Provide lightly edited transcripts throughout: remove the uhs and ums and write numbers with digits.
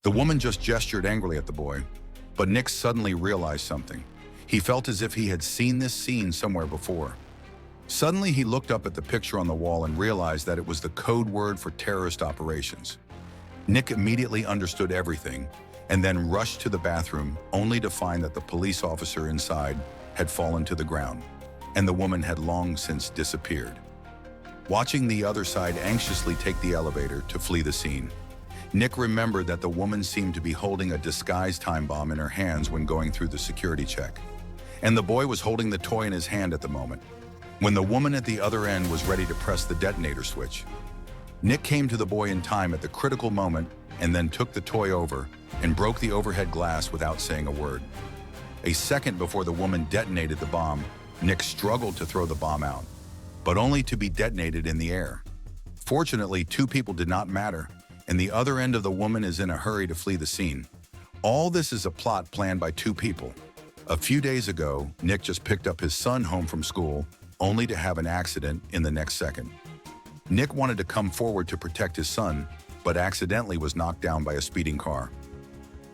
The woman just gestured angrily at the boy, but Nick suddenly realized something. He felt as if he had seen this scene somewhere before. Suddenly, he looked up at the picture on the wall and realized that it was the code word for terrorist operations. Nick immediately understood everything and then rushed to the bathroom, only to find that the police officer inside had fallen to the ground, and the woman had long since disappeared. Watching the other side anxiously take the elevator to flee the scene, Nick remembered that the woman seemed to be holding a disguised time bomb in her hands when going through the security check, and the boy was holding the toy in his hand at the moment. When the woman at the other end was ready to press the detonator switch, Nick came to the boy in time at the critical moment and then took the toy over and broke the overhead glass without saying a word. A second before the woman detonated the bomb, Nick struggled to throw the bomb out, but only to be detonated in the air. Fortunately, two people did not matter, and the other end of the woman is in a hurry to flee the scene. All this is a plot planned by two people. A few days ago, Nick just picked up his son home from school, only to have an accident in the next second. Nick wanted to come forward to protect his son, but accidentally was knocked down by a speeding car.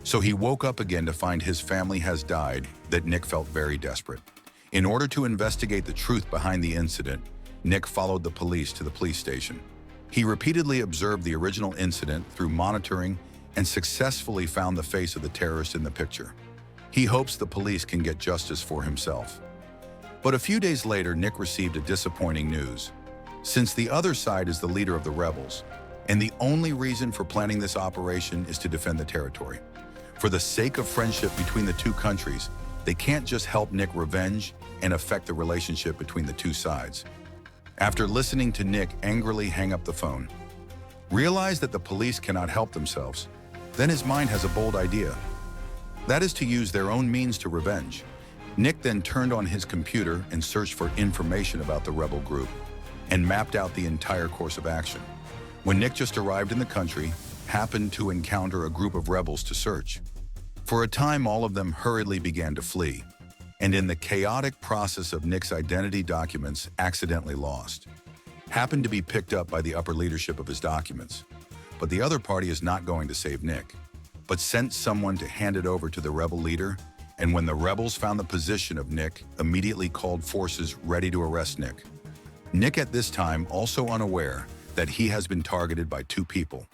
So he woke up again to find his family has died. That Nick felt very desperate. In order to investigate the truth behind the incident, Nick followed the police to the police station. He repeatedly observed the original incident through monitoring and successfully found the face of the terrorist in the picture. He hopes the police can get justice for himself. But a few days later, Nick received a disappointing news. Since the other side is the leader of the rebels, and the only reason for planning this operation is to defend the territory. For the sake of friendship between the two countries, they can't just help Nick revenge and affect the relationship between the two sides. After listening to Nick angrily hang up the phone, realize that the police cannot help themselves, then his mind has a bold idea. That is to use their own means to revenge. Nick then turned on his computer and searched for information about the rebel group and mapped out the entire course of action. When Nick just arrived in the country, happened to encounter a group of rebels to search. For a time, all of them hurriedly began to flee, and in the chaotic process of Nick's identity documents accidentally lost, happened to be picked up by the upper leadership of his documents. But the other party is not going to save Nick, but sent someone to hand it over to the rebel leader, and when the rebels found the position of Nick, immediately called forces ready to arrest Nick. Nick at this time also unaware that he has been targeted by two people.